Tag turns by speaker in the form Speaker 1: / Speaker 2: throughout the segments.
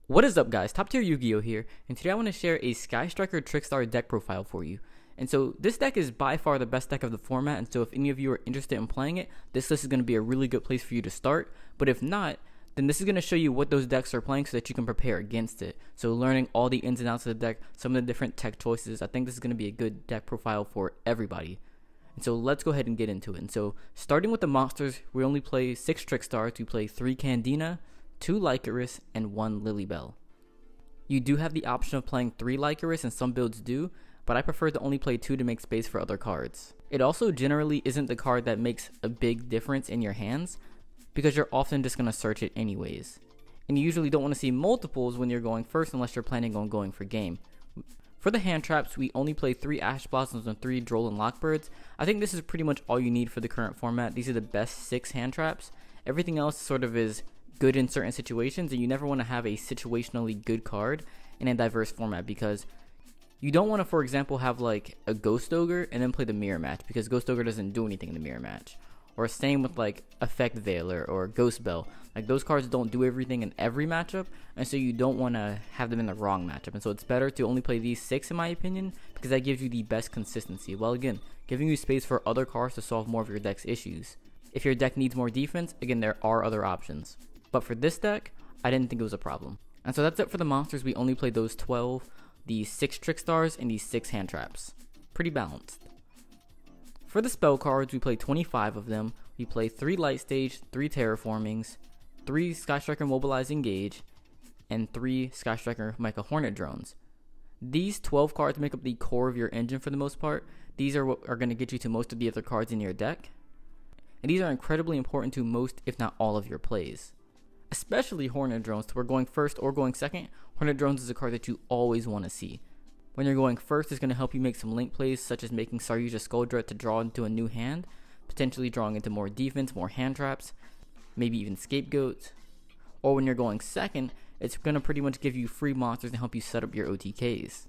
Speaker 1: What is up, guys? TopTierYugioh here, and today I want to share a Striker Trickstar deck profile for you. And so this deck is by far the best deck of the format, and so if any of you are interested in playing it, this list is going to be a really good place for you to start. But if not, then this is going to show you what those decks are playing so that you can prepare against it. So learning all the ins and outs of the deck, some of the different tech choices, I think this is going to be a good deck profile for everybody. And so let's go ahead and get into it. And so starting with the monsters, we only play 6 Trickstars. We play 3 Candina, 2 LYCORIS, and 1 Lilybell. You do have the option of playing 3 LYCORIS, and some builds do, but I prefer to only play 2 to make space for other cards. It also generally isn't the card that makes a big difference in your hands, because you're often just going to search it anyways. And you usually don't want to see multiples when you're going first unless you're planning on going for game. For the hand traps, we only play 3 Ash Blossoms and 3 Droll and Lockbirds. I think this is pretty much all you need for the current format. These are the best 6 hand traps. Everything else sort of is good in certain situations, and you never want to have a situationally good card in a diverse format, because you don't want to, for example, have like a Ghost Ogre and then play the mirror match, because Ghost Ogre doesn't do anything in the mirror match. Or same with like Effect Veiler or Ghost Bell. Like those cards don't do everything in every matchup, and so you don't want to have them in the wrong matchup. And so it's better to only play these 6 in my opinion, because that gives you the best consistency, while again giving you space for other cards to solve more of your deck's issues. If your deck needs more defense, again there are other options. But for this deck, I didn't think it was a problem. And so that's it for the monsters. We only played those 12, the 6 Trickstars, and the 6 hand traps. Pretty balanced. For the spell cards, we play 25 of them. We play 3 Light Stage, 3 Terraformings, 3 Striker Mobilize Engage, and 3 Striker Mecha Hornet Drones. These 12 cards make up the core of your engine for the most part. These are what are going to get you to most of the other cards in your deck. And these are incredibly important to most, if not all, of your plays. Especially Hornet Drones. So we're going first or going second, Hornet Drones is a card that you always want to see. When you're going first, it's going to help you make some link plays, such as making SARYUJA Skuldret to draw into a new hand, potentially drawing into more defense, more hand traps, maybe even scapegoats. Or when you're going second, it's going to pretty much give you free monsters and help you set up your OTKs.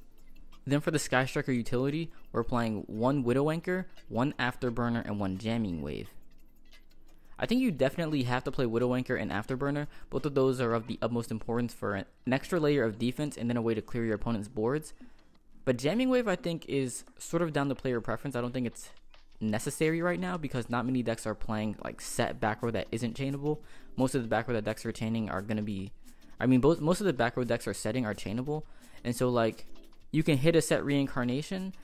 Speaker 1: Then for the Striker utility, we're playing 1 Widow Anchor, 1 Afterburner, and 1 Jamming Wave. I think you definitely have to play Widow Anchor and Afterburner. Both of those are of the utmost importance for an extra layer of defense and then a way to clear your opponent's boards. But Jamming Wave, I think, is sort of down to player preference. I don't think it's necessary right now, because not many decks are playing like set back row that isn't chainable. Most of the back row that decks are chaining are going to be, most of the back row decks are setting are chainable. And so like you can hit a set Reincarnation,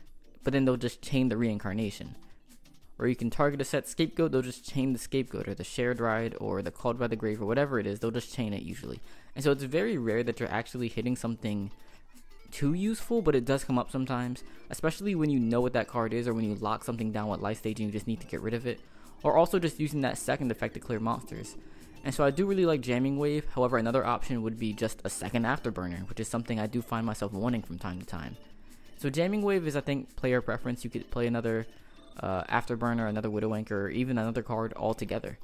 Speaker 1: but then they'll just chain the Reincarnation. Or you can target a set Scapegoat, they'll just chain the Scapegoat, or the Shared Ride, or the Called by the Grave, or whatever it is, they'll just chain it usually. And so it's very rare that you're actually hitting something too useful, but it does come up sometimes, especially when you know what that card is, or when you lock something down with Light Stage and you just need to get rid of it, or also just using that second effect to clear monsters. And so I do really like Jamming Wave. However, another option would be just a second Afterburner, which is something I do find myself wanting from time to time. So Jamming Wave is, I think, player preference. You could play another Afterburner, another Widow Anchor, or even another card altogether.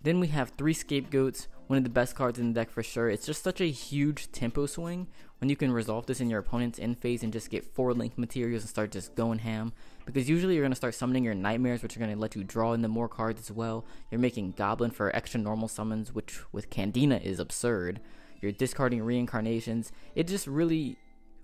Speaker 1: Then we have 3 Scapegoats, one of the best cards in the deck for sure. It's just such a huge tempo swing when you can resolve this in your opponent's end phase and just get 4 link materials and start just going ham. Because usually you're going to start summoning your Nightmares, which are going to let you draw into more cards as well. You're making Goblin for extra normal summons, which with Candina is absurd. You're discarding Reincarnations. It just really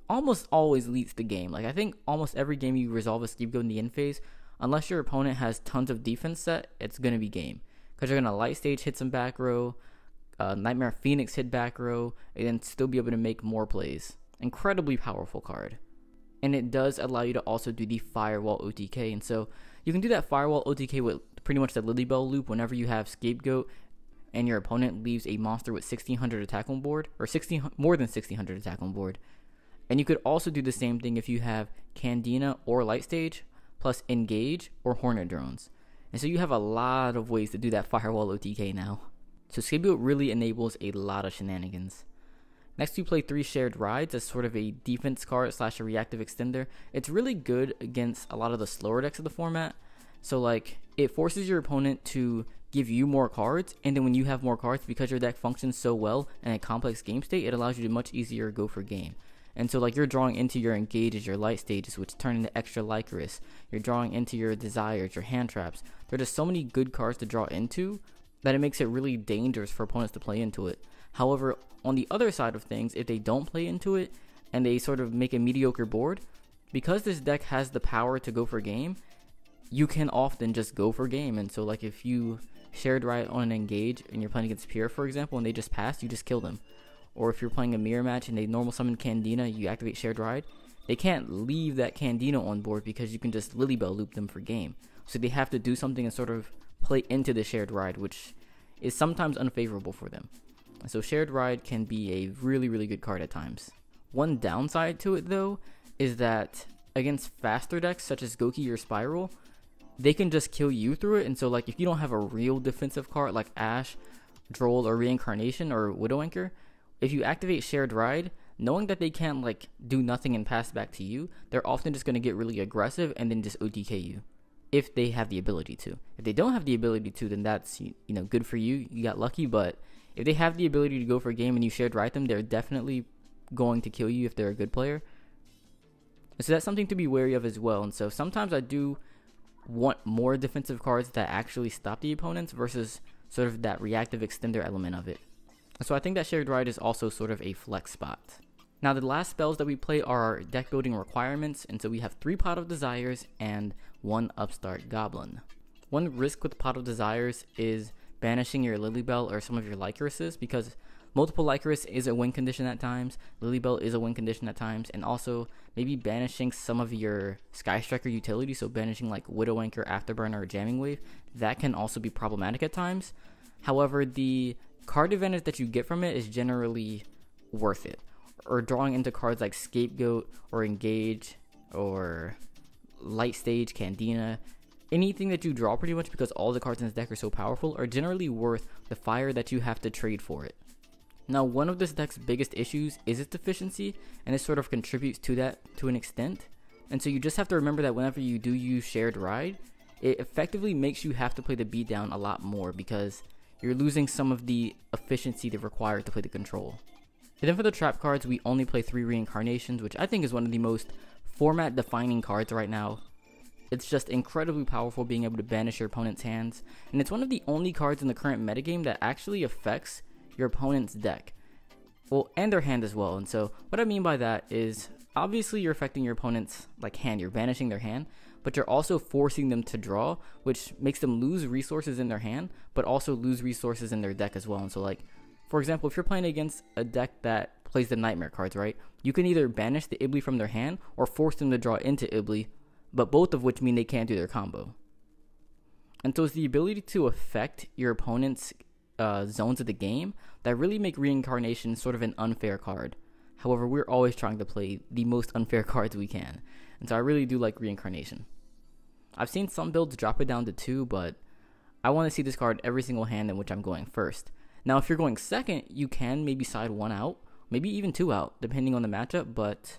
Speaker 1: almost always leads the game. Like I think almost every game you resolve a Scapegoat in the end phase, unless your opponent has tons of defense set, it's going to be game. Because you're going to Light Stage hit some back row, Nightmare Phoenix hit back row, and then still be able to make more plays. Incredibly powerful card. And it does allow you to also do the Firewall OTK. And so you can do that Firewall OTK with pretty much the Lilybell loop whenever you have Scapegoat and your opponent leaves a monster with 1600 attack on board, or more than 1600 attack on board. And you could also do the same thing if you have Candina or Light Stage, plus Engage or Hornet Drones. And so you have a lot of ways to do that Firewall OTK now. So Scapegoat really enables a lot of shenanigans. Next we play 3 Shared Rides as sort of a defense card / a reactive extender. It's really good against a lot of the slower decks of the format. So like it forces your opponent to give you more cards, and then when you have more cards, because your deck functions so well in a complex game state, it allows you to much easier go for game. And so like you're drawing into your engages, your light stages, which turn into extra LYCORIS. You're drawing into your desires, your hand traps. There are just so many good cards to draw into that it makes it really dangerous for opponents to play into it. However, on the other side of things, if they don't play into it and they sort of make a mediocre board, because this deck has the power to go for game, you can often just go for game. And so like if you shared right on an engage and you're playing against Pure, for example, and they just pass, you just kill them. Or if you're playing a mirror match and they normal summon Candina, you activate shared ride, they can't leave that Candina on board because you can just Lilybell loop them for game. So they have to do something and sort of play into the shared ride, which is sometimes unfavorable for them. So shared ride can be a really, really good card at times. One downside to it though is that against faster decks such as Goki or Spiral, they can just kill you through it. And so like if you don't have a real defensive card like Ash, Droll, or Reincarnation or Widow Anchor, if you activate shared ride, knowing that they can't like do nothing and pass back to you, they're often just going to get really aggressive and then just OTK you if they have the ability to. If they don't have the ability to, then that's, you know, good for you, you got lucky. But if they have the ability to go for a game and you shared ride them, they're definitely going to kill you if they're a good player. So that's something to be wary of as well. And so sometimes I do want more defensive cards that actually stop the opponents versus sort of that reactive extender element of it. So I think that shared ride is also sort of a flex spot. Now the last spells that we play are our deck building requirements, and so we have 3 Pot of Desires and 1 Upstart Goblin. One risk with Pot of Desires is banishing your Lilybell or some of your LYCORISes, because multiple LYCORIS is a win condition at times, Lilybell is a win condition at times, and also maybe banishing some of your Sky Striker utility, so banishing like Widow Anchor, Afterburner, or Jamming Wave, that can also be problematic at times. However, the card advantage that you get from it is generally worth it. Or drawing into cards like Scapegoat or Engage or Light Stage, Candina, anything that you draw pretty much because all the cards in this deck are so powerful are generally worth the fire that you have to trade for it. Now, one of this deck's biggest issues is its efficiency, and it sort of contributes to that to an extent. And so you just have to remember that whenever you do use shared ride, it effectively makes you have to play the beatdown a lot more because you're losing some of the efficiency that's required to play the control. And then for the trap cards, we only play 3 Reincarnations, which I think is one of the most format defining cards right now. It's just incredibly powerful being able to banish your opponent's hands, and it's one of the only cards in the current metagame that actually affects your opponent's deck. Well, and their hand as well. And so what I mean by that is obviously you're affecting your opponent's like hand, you're banishing their hand, but you're also forcing them to draw, which makes them lose resources in their hand, but also lose resources in their deck as well. And so like, for example, if you're playing against a deck that plays the Nightmare cards, right? You can either banish the Ibli from their hand or force them to draw into Ibli, but both of which mean they can't do their combo. And so it's the ability to affect your opponent's zones of the game that really make Reincarnation sort of an unfair card. However, we're always trying to play the most unfair cards we can. And so I really do like Reincarnation. I've seen some builds drop it down to 2, but I want to see this card every single hand in which I'm going first. Now, if you're going second, you can maybe side 1 out, maybe even 2 out, depending on the matchup, but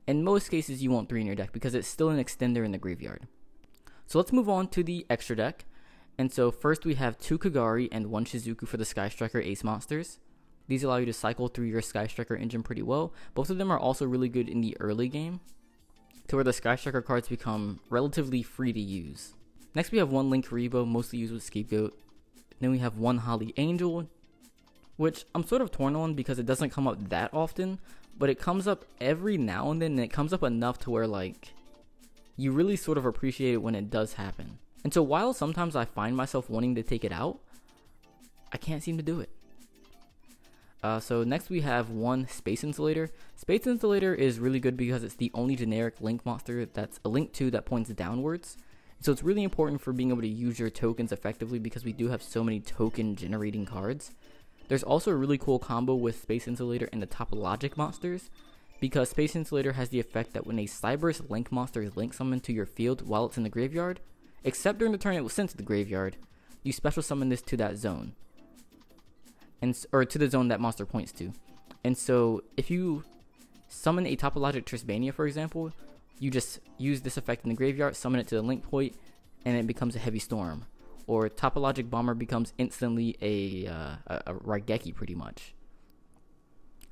Speaker 1: in most cases, you want 3 in your deck because it's still an extender in the graveyard. So let's move on to the extra deck. And so first we have 2 KAGARI and 1 SHIZUKU for the Sky Striker Ace monsters. These allow you to cycle through your Sky Striker engine pretty well. Both of them are also really good in the early game, to where the Sky Striker cards become relatively free to use. Next we have 1 LINKURIBOH, mostly used with Scapegoat. Then we have 1 Holly Angel, which I'm sort of torn on because it doesn't come up that often, but it comes up every now and then, and it comes up enough to where like you really sort of appreciate it when it does happen. And so while sometimes I find myself wanting to take it out, I can't seem to do it. So next we have 1 Space Insulator. Space Insulator is really good because it's the only generic Link monster that's a Link 2 that points downwards. So it's really important for being able to use your tokens effectively because we do have so many token generating cards. There's also a really cool combo with Space Insulator and the TOPOLOGIC monsters, because Space Insulator has the effect that when a Cyberse Link monster is Link summoned to your field while it's in the graveyard, except during the turn it was sent to the graveyard, you special summon this to that zone, or to the zone that monster points to. And so if you summon a TOPOLOGIC TRISBAENA, for example, you just use this effect in the graveyard, summon it to the link point, and it becomes a heavy storm. Or TOPOLOGIC Bomber becomes instantly a Raigeki pretty much.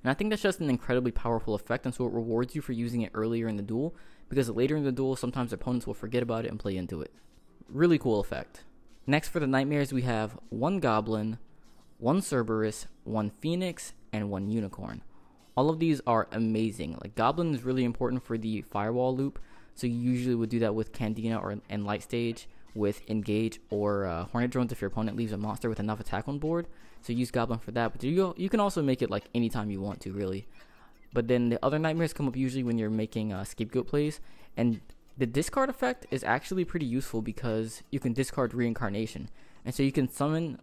Speaker 1: And I think that's just an incredibly powerful effect, and so it rewards you for using it earlier in the duel, because later in the duel sometimes opponents will forget about it and play into it. Really cool effect. Next for the Nightmares we have 1 Goblin, 1 Cerberus, 1 Phoenix, and 1 Unicorn. All of these are amazing. Like, Goblin is really important for the Firewall loop, so you usually would do that with Candina and Light Stage, with Engage or Hornet Drones if your opponent leaves a monster with enough attack on board. So use Goblin for that, but you can also make it like anytime you want to, really. But then the other nightmares come up usually when you're making Scapegoat plays, and the discard effect is actually pretty useful because you can discard Reincarnation, and so you can summon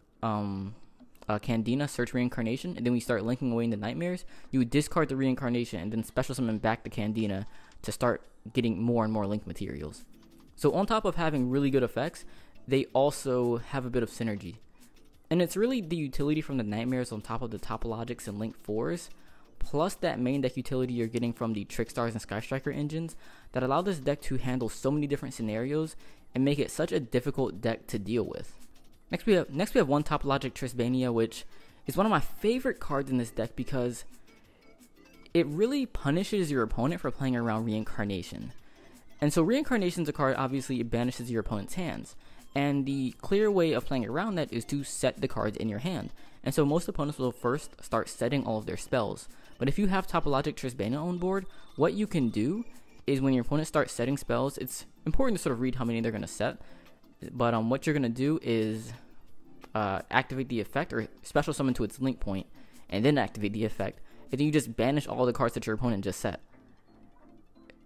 Speaker 1: Candina, search Reincarnation, and then we start linking away into nightmares. You would discard the Reincarnation and then special summon back the Candina to start getting more and more link materials. So on top of having really good effects, they also have a bit of synergy. And it's really the utility from the nightmares on top of the topologics and link 4s, plus that main deck utility you're getting from the Trickstars and Sky Striker engines that allow this deck to handle so many different scenarios and make it such a difficult deck to deal with. Next we have 1 Topologic TRISBAENA, which is one of my favorite cards in this deck because it really punishes your opponent for playing around Reincarnation. And so Reincarnation is a card, obviously it banishes your opponent's hands. And the clear way of playing around that is to set the cards in your hand. And so most opponents will first start setting all of their spells. But if you have Topologic TRISBAENA on board, what you can do is when your opponent starts setting spells, it's important to sort of read how many they're going to set. But what you're going to do is activate the effect or special summon to its link point and then activate the effect. And then you just banish all the cards that your opponent just set.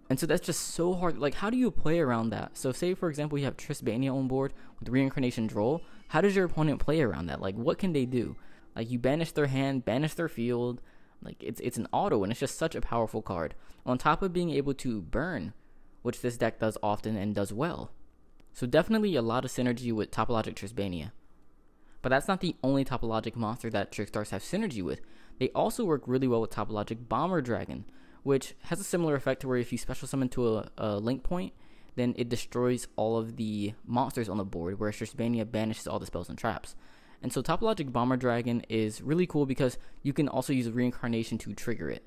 Speaker 1: And so that's just so hard. Like, how do you play around that? So say, for example, you have TRISBAENA on board with Reincarnation Droll. How does your opponent play around that? Like, what can they do? Like, you banish their hand, banish their field. Like, it's an auto, and it's just such a powerful card. On top of being able to burn, which this deck does often and does well. So definitely a lot of synergy with Topologic TRISBAENA. But that's not the only Topologic monster that Trickstars have synergy with. They also work really well with Topologic Bomber Dragon, which has a similar effect to where if you special summon to a link point, then it destroys all of the monsters on the board, whereas TRISBAENA banishes all the spells and traps. And so Topologic Bomber Dragon is really cool because you can also use Reincarnation to trigger it.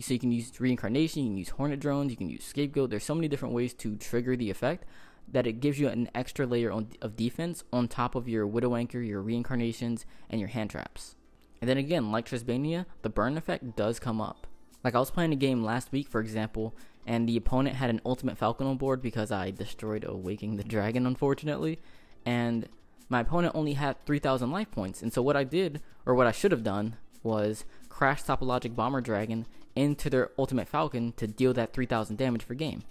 Speaker 1: So you can use Reincarnation, you can use Hornet Drones, you can use Scapegoat. There's so many different ways to trigger the effect that it gives you an extra layer of defense on top of your Widow Anchor, your Reincarnations, and your hand traps. And then again, like TRISBAENA, the burn effect does come up. Like, I was playing a game last week, for example, and the opponent had an Ultimate Falcon on board because I destroyed Awaking the Dragon, unfortunately. And my opponent only had 3,000 life points. And so what I did, or what I should have done, was crash Topologic Bomber Dragon into their Ultimate Falcon to deal that 3,000 damage per game.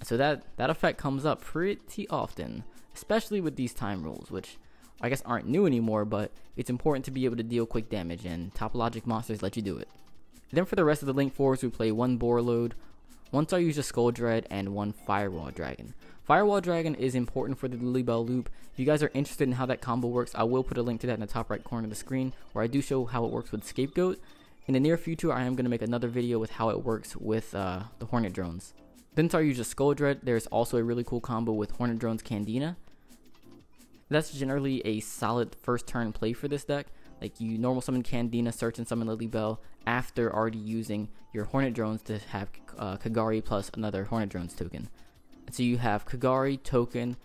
Speaker 1: So that effect comes up pretty often, especially with these time rules, which I guess aren't new anymore, but it's important to be able to deal quick damage, and Topologic monsters let you do it. Then for the rest of the link 4s, we play 1 BORRELOAD, 1 SARYUJA Skull Dread, and 1 Firewall Dragon. Firewall Dragon is important for the Lilybell loop. If you guys are interested in how that combo works, I will put a link to that in the top right corner of the screen, where I do show how it works with Scapegoat. In the near future, I am going to make another video with how it works with the Hornet Drones. Then SARYUJA Skull Dread, there's also a really cool combo with Hornet Drones Candina. That's generally a solid first turn play for this deck. Like, you normal summon Candina, search and summon Lilybell after already using your Hornet Drones to have KAGARI plus another Hornet Drones token. And so you have KAGARI, token,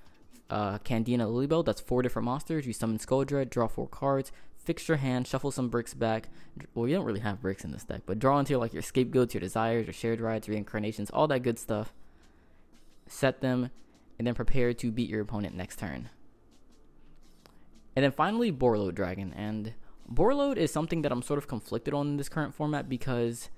Speaker 1: Candina, Lilybell. That's 4 different monsters. You summon Skull Dread, draw 4 cards, fix your hand, shuffle some bricks back. Well, you don't really have bricks in this deck, but draw into like your Scapegoats, your Desires, your Shared Rides, Reincarnations, all that good stuff. Set them, and then prepare to beat your opponent next turn. And then finally, BORRELOAD Dragon. And BORRELOAD is something that I'm sort of conflicted on in this current format because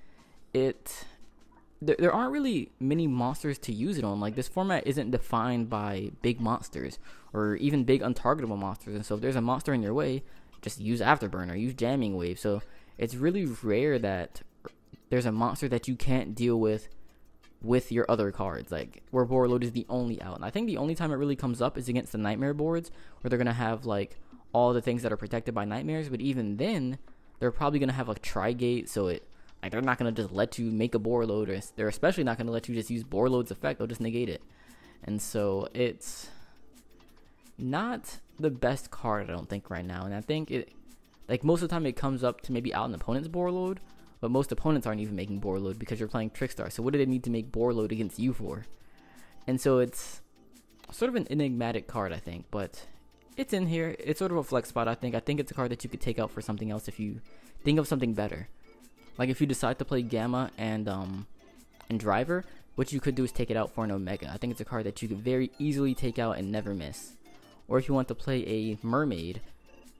Speaker 1: there aren't really many monsters to use it on. Like, this format isn't defined by big monsters or even big untargetable monsters. And so if there's a monster in your way, just use Afterburn or use Jamming Wave. So it's really rare that there's a monster that you can't deal with your other cards, like where BORRELOAD is the only out. And I think the only time it really comes up is against the Nightmare boards, where they're going to have like all the things that are protected by nightmares. But even then, they're probably going to have like Trigate, so they're not going to just let you make a BORRELOAD, or they're especially not going to let you just use BORRELOAD's effect. They'll just negate it. And so it's not the best card, I don't think, right now. And I think like most of the time it comes up to maybe out an opponent's BORRELOAD, but most opponents aren't even making BORRELOAD because you're playing Trickstar. So what do they need to make BORRELOAD against you for? And so it's sort of an enigmatic card, I think, but it's in here. It's sort of a flex spot, I think. I think it's a card that you could take out for something else if you think of something better. Like if you decide to play Gamma and Driver, what you could do is take it out for an Omega. I think it's a card that you could very easily take out and never miss. Or if you want to play a Mermaid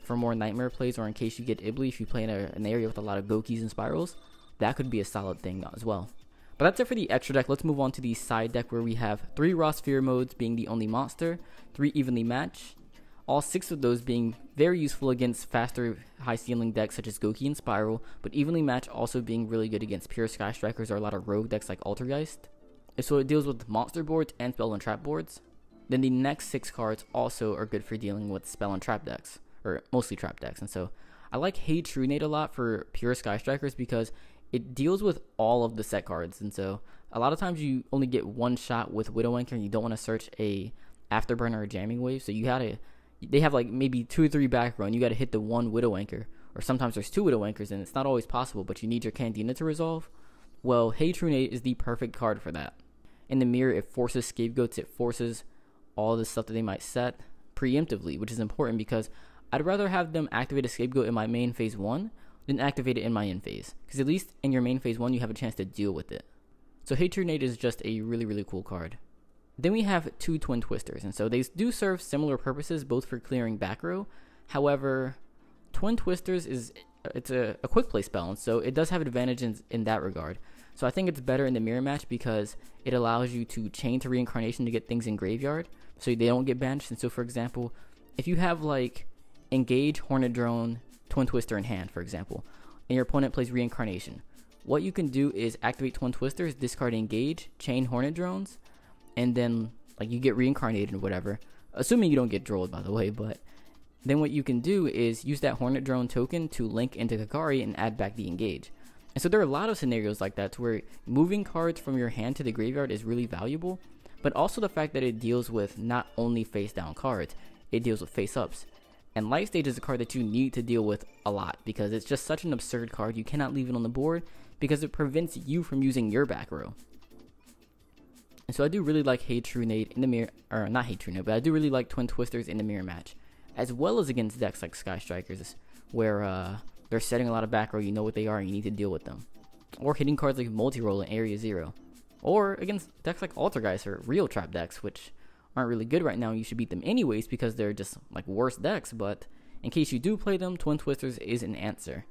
Speaker 1: for more Nightmare plays, or in case you get Ibly, if you play in an area with a lot of Gokis and Spirals, that could be a solid thing as well. But that's it for the extra deck. Let's move on to the side deck, where we have 3 Raw Sphere modes being the only monster, 3 evenly match, all 6 of those being very useful against faster high ceiling decks such as Goki and Spiral, but evenly match also being really good against pure Sky Strikers or a lot of rogue decks like Altergeist. And so it deals with monster boards and spell and trap boards. Then the next 6 cards also are good for dealing with spell and trap decks, or mostly trap decks. And so I like Hey True Nate a lot for pure Sky Strikers because it deals with all of the set cards. And so a lot of times you only get one shot with Widow Anchor and you don't want to search a Afterburner or Jamming Wave. So you gotta, they have like maybe 2 or 3 back row and you gotta hit the one Widow Anchor. Or sometimes there's 2 Widow Anchors and it's not always possible, but you need your Candina to resolve. Well, Hey True Nate is the perfect card for that. In the mirror, it forces Scapegoats, it forces all the stuff that they might set preemptively, which is important because I'd rather have them activate a Scapegoat in my main phase 1 than activate it in my end phase, because at least in your main phase 1 you have a chance to deal with it. So Hey True Nate is just a really cool card. Then we have 2 Twin Twisters, and so they do serve similar purposes, both for clearing back row. However, Twin Twisters it's a quick play spell, and so it does have advantages in that regard. So I think it's better in the mirror match because it allows you to chain to Reincarnation to get things in graveyard, so they don't get banished. And so, for example, if you have like Engage, Hornet Drone, Twin Twister in hand, for example, and your opponent plays Reincarnation, what you can do is activate Twin Twisters, discard Engage, chain Hornet Drones, and then like you get Reincarnated or whatever, assuming you don't get Drolled, by the way. But then what you can do is use that Hornet Drone token to link into KAGARI and add back the Engage. And so there are a lot of scenarios like that to where moving cards from your hand to the graveyard is really valuable, but also the fact that it deals with not only face down cards, it deals with face ups. And Light Stage is a card that you need to deal with a lot because it's just such an absurd card. You cannot leave it on the board because it prevents you from using your back row. And so I do really like Hey True Nate in the mirror, or not Hey True Nate, but I do really like Twin Twisters in the mirror match, as well as against decks like Sky Strikers, where they're setting a lot of back row, you know what they are, and you need to deal with them. Or hitting cards like Multi-Roll in Area 0. Or against decks like Altergeist or real trap decks, which aren't really good right now, and you should beat them anyways because they're just like worse decks, but in case you do play them, Twin Twisters is an answer.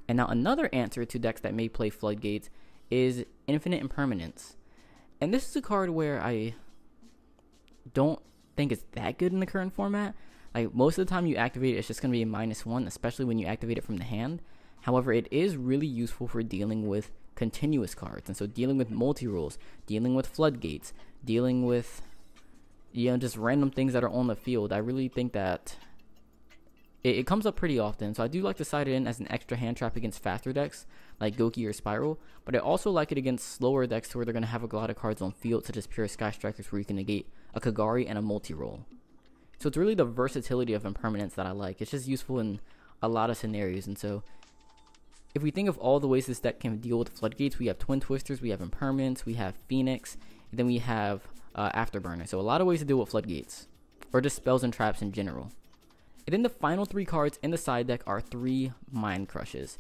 Speaker 1: And now another answer to decks that may play Floodgates is Infinite Impermanence. And this is a card where I don't think it's that good in the current format. Like, most of the time you activate it, it's just going to be a -1, especially when you activate it from the hand. However, it is really useful for dealing with continuous cards. And so dealing with multi-rolls, dealing with floodgates, dealing with, you know, just random things that are on the field. I really think that it comes up pretty often. So I do like to side it in as an extra hand trap against faster decks like Goki or Spiral. But I also like it against slower decks to where they're going to have a lot of cards on field, such as pure Sky Strikers, where you can negate a KAGARI and a multi-roll. So it's really the versatility of Impermanence that I like. It's just useful in a lot of scenarios. And so if we think of all the ways this deck can deal with Floodgates, we have Twin Twisters, we have Impermanence, we have Phoenix, and then we have Afterburner. So a lot of ways to deal with Floodgates, or just spells and traps in general. And then the final 3 cards in the side deck are 3 Mind Crushes.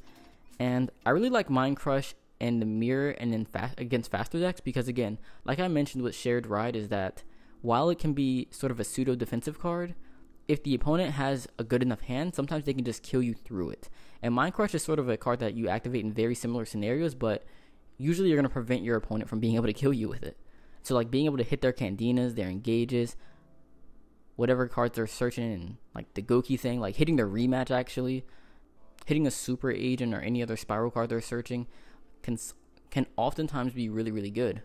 Speaker 1: And I really like Mind Crush in the mirror and in against faster decks because, again, like I mentioned with Shared Ride, is that while it can be sort of a pseudo defensive card, if the opponent has a good enough hand, sometimes they can just kill you through it. And Mind Crush is sort of a card that you activate in very similar scenarios, but usually you're going to prevent your opponent from being able to kill you with it. So like being able to hit their Candinas, their Engages, whatever cards they're searching, and like the Goki thing, like hitting their rematch, actually hitting a Super Agent or any other Spiral card they're searching can oftentimes be really good.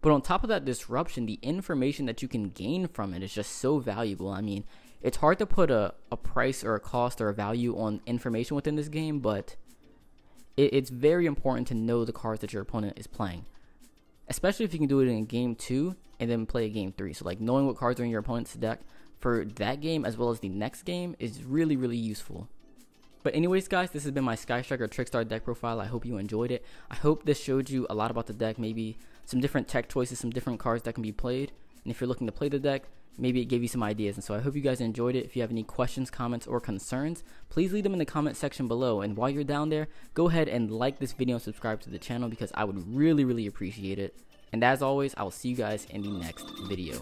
Speaker 1: But on top of that disruption, the information that you can gain from it is just so valuable. I mean, it's hard to put a price or a cost or a value on information within this game, but it's very important to know the cards that your opponent is playing, especially if you can do it in game 2 and then play a game 3. So like knowing what cards are in your opponent's deck for that game as well as the next game is really useful. But anyways, guys, this has been my Sky Striker Trickstar deck profile. I hope you enjoyed it. I hope this showed you a lot about the deck, maybe some different tech choices, some different cards that can be played. And if you're looking to play the deck, maybe it gave you some ideas. And so I hope you guys enjoyed it. If you have any questions, comments, or concerns, please leave them in the comment section below. And while you're down there, go ahead and like this video and subscribe to the channel because I would really appreciate it. And as always, I will see you guys in the next video.